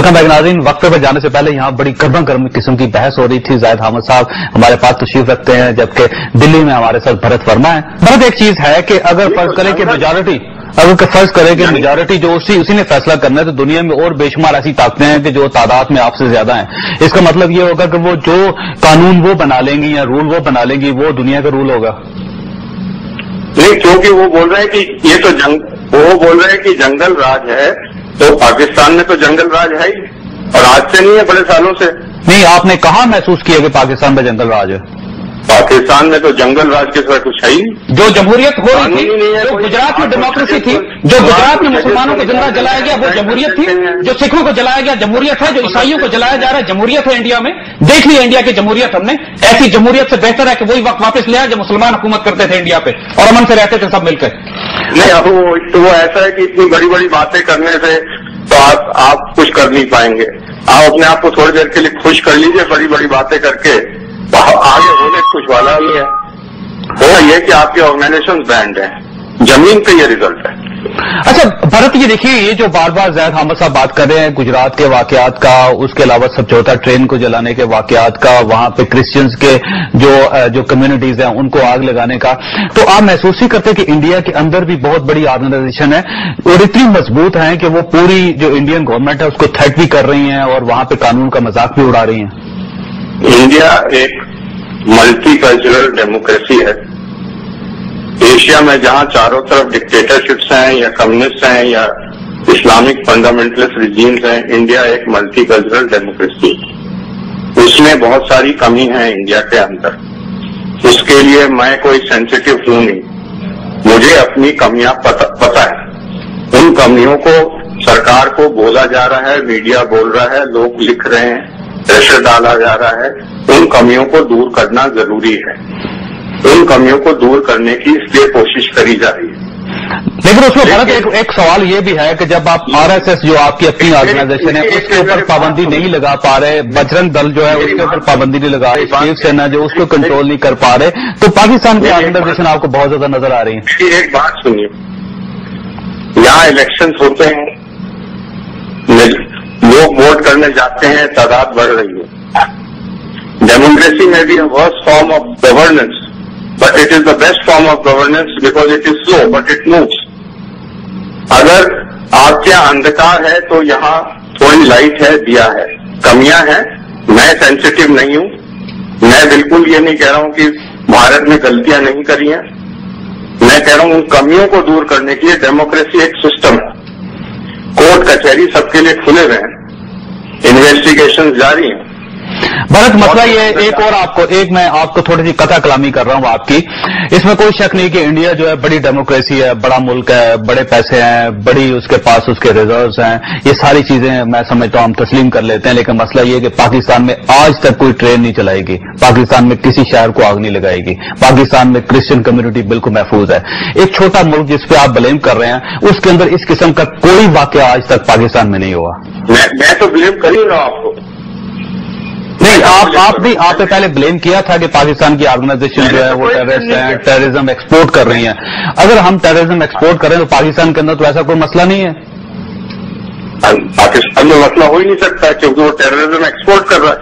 Welcome back नाज़रीन। वक्फे पर जाने से पहले यहाँ बड़ी गर्म किस्म की बहस हो रही थी। जाहिद हामिद साहब हमारे पास तशरीफ रखते हैं, जबकि दिल्ली में हमारे साथ भरत वर्मा है। भरत, एक चीज है कि अगर फर्ज करें कि मेजॉरिटी जो उसी ने फैसला करना है, तो दुनिया में और बेशुमार ऐसी ताकतें हैं कि जो तादाद में आपसे ज्यादा हैं। इसका मतलब ये होगा कि वो जो कानून वो बना लेंगी या रूल वो बना लेंगी, वो दुनिया का रूल होगा। नहीं, क्योंकि वो बोल रहे हैं कि ये तो वो बोल रहे हैं कि जंगल राज है, तो पाकिस्तान में तो जंगल राज है ही, और आज से नहीं है, बड़े सालों से नहीं। आपने कहाँ महसूस किया कि पाकिस्तान में जंगल राज है? पाकिस्तान में तो जंगल राज के सिवा कुछ है ही नहीं। जो जमहूरियत हो रही थी, जो गुजरात में डेमोक्रेसी थी, जो गुजरात में मुसलमानों को जिंदा जलाया गया वो जमहूरियत थी, जो सिखों को जलाया गया जमहूरियत है, जो ईसाइयों को जलाया जा रहा है जमहूरियत है। इंडिया में देख लिया इंडिया की जमहूरियत हमने। ऐसी जमहूरियत से बेहतर है कि वही वक्त वापस ले आए जब मुसलमान हुकूमत करते थे इंडिया पे और अमन से रहते थे सब मिलकर। नहीं, अब वो ऐसा है कि इतनी बड़ी बड़ी बातें करने से तो आप कुछ कर नहीं पाएंगे। आप अपने आप को थोड़ी देर के लिए खुश कर लीजिए, बड़ी बड़ी बातें करके आगे होने कुछ वाला ही है। वो ये कि आपके ऑर्गेनाइजेशन बैंड है, जमीन पे ये रिजल्ट है। अच्छा भरत, ये देखिए, ये जो बार बार जाहिद हामिद साहब बात कर रहे हैं गुजरात के वाकयात का, उसके अलावा समझौता ट्रेन को जलाने के वाकयात का, वहां पे क्रिश्चियंस के जो कम्युनिटीज हैं उनको आग लगाने का, तो आप महसूस ही करते हैं कि इंडिया के अंदर भी बहुत बड़ी ऑर्गेनाइजेशन है और इतनी मजबूत है कि वो पूरी जो इंडियन गवर्नमेंट है उसको थ्रेट भी कर रही है और वहां पे कानून का मजाक भी उड़ा रही है। इंडिया एक मल्टी कल्चरल डेमोक्रेसी है। एशिया में जहां चारों तरफ डिक्टेटरशिप्स हैं या कम्युनिस्ट हैं या इस्लामिक फंडामेंटलिस्ट रिजीम्स हैं, इंडिया एक मल्टी कल्चरल डेमोक्रेसी। उसमें बहुत सारी कमी है इंडिया के अंदर। उसके लिए मैं कोई सेंसिटिव हूं नहीं, मुझे अपनी कमियां पता है। उन कमियों को सरकार को बोला जा रहा है, मीडिया बोल रहा है, लोग लिख रहे हैं, प्रेशर डाला जा रहा है। उन कमियों को दूर करना जरूरी है। उन कमियों को दूर करने की इसलिए कोशिश करी जा रही है। लेकिन उसमें भरत एक सवाल ये भी है कि जब आप आरएसएस जो आपकी अपनी ऑर्गेनाइजेशन है उसके ऊपर पाबंदी नहीं लगा पा रहे, बजरंग दल जो है उसके ऊपर पाबंदी नहीं लगा रही, शिव सेना जो उसको कंट्रोल नहीं कर पा रहे, तो पाकिस्तान की ऑर्गेनाइजेशन आपको बहुत ज्यादा नजर आ रही है। एक बात सुनिए, यहाँ इलेक्शन होते हैं, लोग वोट करने जाते हैं, तादाद बढ़ रही है। डेमोक्रेसी में भी worst form of governance, but it is the best form of governance because it is slow but it moves. अगर आपके यहाँ अंधकार है तो यहाँ थोड़ी लाइट है, दिया है। कमियां हैं, मैं सेंसिटिव नहीं हूं। मैं बिल्कुल ये नहीं कह रहा हूं कि भारत ने गलतियां नहीं करी हैं। मैं कह रहा हूं उन कमियों को दूर करने के लिए डेमोक्रेसी एक सिस्टम है। कोर्ट कचहरी सबके लिए खुले हुए हैं, इन्वेस्टिगेशन जारी हैं। भरत, मसला ये मैं आपको थोड़ी सी कथा कलामी कर रहा हूं आपकी। इसमें कोई शक नहीं कि इंडिया जो है बड़ी डेमोक्रेसी है, बड़ा मुल्क है, बड़े पैसे हैं, बड़ी उसके पास उसके रिजर्व्स हैं, ये सारी चीजें मैं समझता हूं हम तस्लीम कर लेते हैं। लेकिन मसला ये कि पाकिस्तान में आज तक कोई ट्रेन नहीं चलाएगी, पाकिस्तान में किसी शहर को आग नहीं लगाएगी, पाकिस्तान में क्रिश्चियन कम्युनिटी बिल्कुल महफूज है। एक छोटा मुल्क जिस पे आप ब्लेम कर रहे हैं, उसके अंदर इस किस्म का कोई वाकया आज तक पाकिस्तान में नहीं हुआ। मैं तो ब्लेम कर ही रहा हूं आपको। नहीं, आपने पहले ब्लेम किया था कि पाकिस्तान की ऑर्गेनाइजेशन जो है वो टेररिस्ट है, टेररिज्म एक्सपोर्ट कर रही है। अगर हम टेररिज्म एक्सपोर्ट करें तो पाकिस्तान के अंदर तो ऐसा कोई मसला नहीं है। पाकिस्तान में मसला हो ही नहीं सकता क्योंकि वो टेररिज्म एक्सपोर्ट कर रहा है।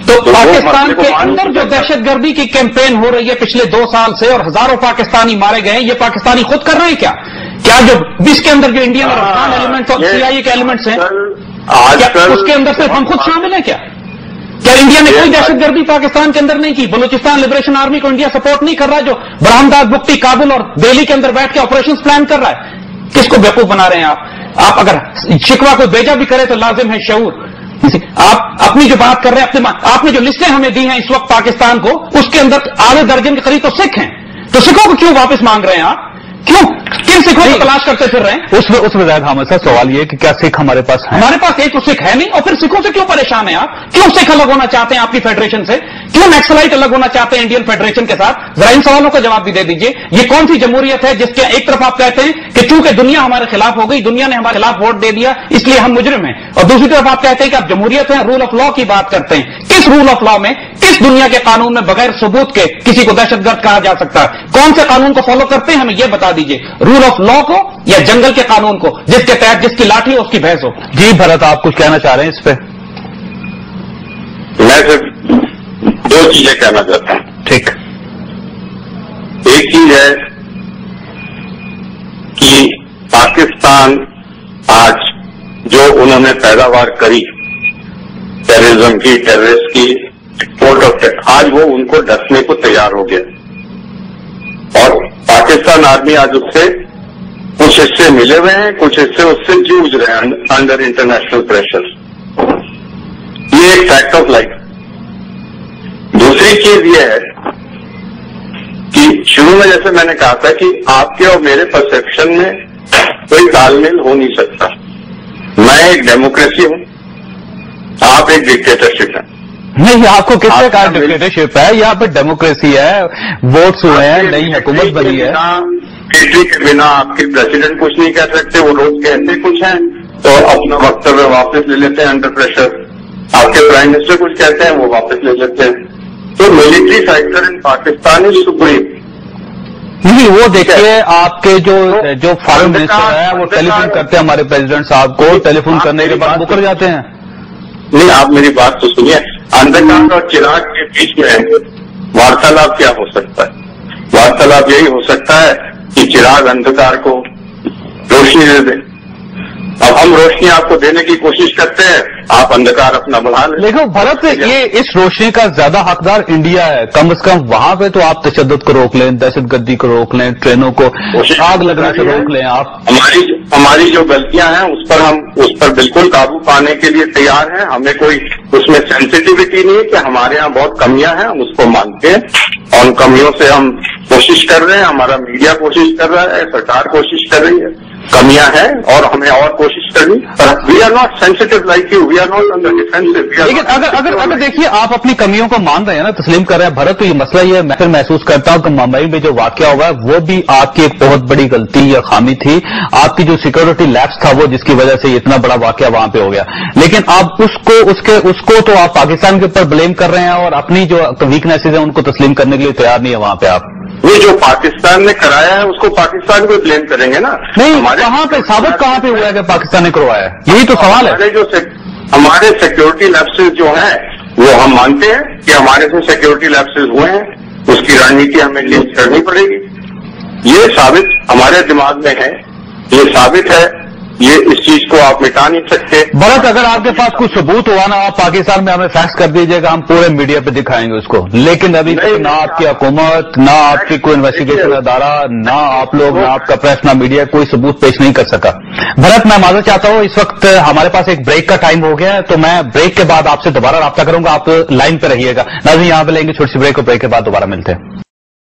तो पाकिस्तान के अंदर जो दहशतगर्दी की कैंपेन हो रही है पिछले 2 साल से और हजारों पाकिस्तानी मारे गए हैं, ये पाकिस्तानी खुद कर रहे हैं क्या? क्या जो 20 के अंदर जो इंडियन और अफगान एलिमेंट्स और सीआईए के एलिमेंट्स हैं, क्या उसके अंदर सिर्फ हम खुद शामिल हैं क्या? क्या इंडिया ने कोई दहशतगर्दी पाकिस्तान के अंदर नहीं की? बलूचिस्तान लिबरेशन आर्मी को इंडिया सपोर्ट नहीं कर रहा है जो बरहमदार बुक्टी, काबुल और दिल्ली के अंदर बैठ के ऑपरेशंस प्लान कर रहा है? किसको बेवकूफ बना रहे हैं आप अगर शिकवा को भेजा भी करे तो लाजिम है शऊर। आप अपनी जो बात कर रहे हैं, आपने जो लिस्टें हमें दी हैं इस वक्त पाकिस्तान को, उसके अंदर आधे दर्जन के करीब तो सिख हैं। तो सिखों को क्यों वापस मांग रहे हैं आप? क्यों? किन सिखों को तलाश करते फिर रहे हैं? उसमें जाहिद हामिद साहब सवाल ये कि क्या सिख हमारे पास है? हमारे पास एक तो सिख है नहीं, और फिर सिखों से क्यों परेशान है आप? क्यों सिख अलग होना चाहते हैं आपकी फेडरेशन से? क्यों नक्सलाइट अलग होना चाहते हैं इंडियन फेडरेशन के साथ? जरा इन सवालों का जवाब भी दे दीजिए। ये कौन सी जमहूरियत है जिसके एक तरफ आप कहते हैं कि चूंकि दुनिया हमारे खिलाफ हो गई, दुनिया ने हमारे खिलाफ वोट दे दिया इसलिए हम मुजरिम हैं, और दूसरी तरफ आप कहते हैं कि आप जमहूरियत है, रूल ऑफ लॉ की बात करते हैं। किस रूल ऑफ लॉ में, किस दुनिया के कानून में बगैर सबूत के किसी को दहशतगर्द कहा जा सकता है? कौन से कानून को फॉलो करते हैं हमें यह बता दीजिए। रूल ऑफ लॉ को या जंगल के कानून को, जिसके तहत जिसकी लाठी हो उसकी भैंस हो? जी भरत, आप कुछ कहना चाह रहे हैं इस पे? मैं सिर्फ 2 चीजें कहना चाहता हूं। ठीक। एक चीज है कि पाकिस्तान आज जो उन्होंने पैदावार करी टेररिज्म की, टेररिस्ट की, एक्सपोर्ट ऑफ, आज वो उनको डसने को तैयार हो गया और पाकिस्तान आर्मी आज उससे कुछ हिस्से मिले हुए हैं, कुछ हिस्से उससे जूझ रहे हैं अंडर इंटरनेशनल प्रेशर। ये एक फैक्ट ऑफ लाइफ। दूसरी चीज ये है कि शुरू में जैसे मैंने कहा था कि आपके और मेरे परसेप्शन में कोई तालमेल हो नहीं सकता। मैं एक डेमोक्रेसी हूं, आप एक डिक्टेटरशिप है। नहीं, आपको किसने कहा डिक्टेटरशिप है? यहाँ पे डेमोक्रेसी है, वोट्स हुए हैं, नई हुकूमत बनी है। मिलिट्री के बिना आपके प्रेसिडेंट कुछ नहीं कह सकते, वो लोग कहते कुछ हैं तो अपना वक्तव्य वापस ले लेते हैं अंडर प्रेशर। आपके प्राइम मिनिस्टर कुछ कहते हैं, वो वापस ले लेते हैं। तो military factor in Pakistan is supreme. नहीं, वो देखिए आपके जो फॉरेन मिनिस्टर है वो टेलीफोन करते हैं हमारे प्रेसिडेंट साहब को, टेलीफोन करने के बाद मुकर जाते हैं। नहीं, आप मेरी बात तो सुनिए। अंधकार और चिराग के बीच में वार्तालाप क्या हो सकता है? वार्तालाप यही हो सकता है कि चिराग अंधकार को रोशनी दे दे। अब हम रोशनी आपको देने की कोशिश करते हैं, आप अंधकार अपना बढ़ा लें। देखो भरत, ये इस रोशनी का ज्यादा हकदार इंडिया है। कम से कम वहां पे तो आप तशद्दुद को रोक लें, दहशतगर्दी को रोक लें, ट्रेनों को आग लगने से रोक लें। आप हमारी जो गलतियां हैं उस पर बिल्कुल काबू पाने के लिए तैयार हैं। हमें कोई उसमें सेंसिटिविटी नहीं है कि हमारे यहाँ बहुत कमियां हैं, हम उसको मानते हैं और उन कमियों से हम कोशिश कर रहे हैं, हमारा मीडिया कोशिश कर रहा है, सरकार कोशिश कर रही है। कमियां हैं और हमें और कोशिश करनी, पर we are not sensitive like you, we are not on the defensive. लेकिन अगर देखिए आप अपनी कमियों को मान रहे हैं ना, तस्लीम कर रहे हैं भरत, तो ये मसला ये मैं फिर महसूस करता हूं कि मुंबई में जो वाकया हुआ है वो भी आपकी एक बहुत बड़ी गलती या खामी थी। आपकी जो सिक्योरिटी लैप्स था वो, जिसकी वजह से इतना बड़ा वाकया वहां पे हो गया। लेकिन आप उसको तो आप पाकिस्तान के ऊपर ब्लेम कर रहे हैं और अपनी जो वीकनेसेज है उनको तस्लीम करने के लिए तैयार नहीं है वहां पे आप। ये जो पाकिस्तान ने कराया है उसको पाकिस्तान को ब्लेम करेंगे ना? नहीं, कहां पे साबित कहां पे हुआ है कि पाकिस्तान ने करवाया है? यही तो सवाल है। हमारे सिक्योरिटी लैप्सेस जो हैं वो हम मानते हैं कि हमारे से सिक्योरिटी लैप्सेस हुए हैं, उसकी रणनीति हमें चेंज करनी पड़ेगी। ये साबित हमारे दिमाग में है, ये साबित है, ये इस चीज को आप मिटा नहीं सकते। भरत, अगर आपके पास कुछ सबूत हुआ ना, आप पाकिस्तान में हमें फैक्स कर दीजिएगा, हम पूरे मीडिया पे दिखाएंगे उसको। लेकिन अभी तक ना आपकी हुकूमत, ना आपकी कोई इन्वेस्टिगेशन अदारा, ना आप लोग, ना आपका प्रेस, ना मीडिया कोई सबूत पेश नहीं कर सका। भरत, मैं माजरत चाहता हूं, इस वक्त हमारे पास एक ब्रेक का टाइम हो गया है, तो मैं ब्रेक के बाद आपसे दोबारा राब्ता करूंगा। आप लाइन पे रहिएगा। नाज़रीन, यहां पे लेंगे छोटी सी ब्रेक और ब्रेक के बाद दोबारा मिलते हैं।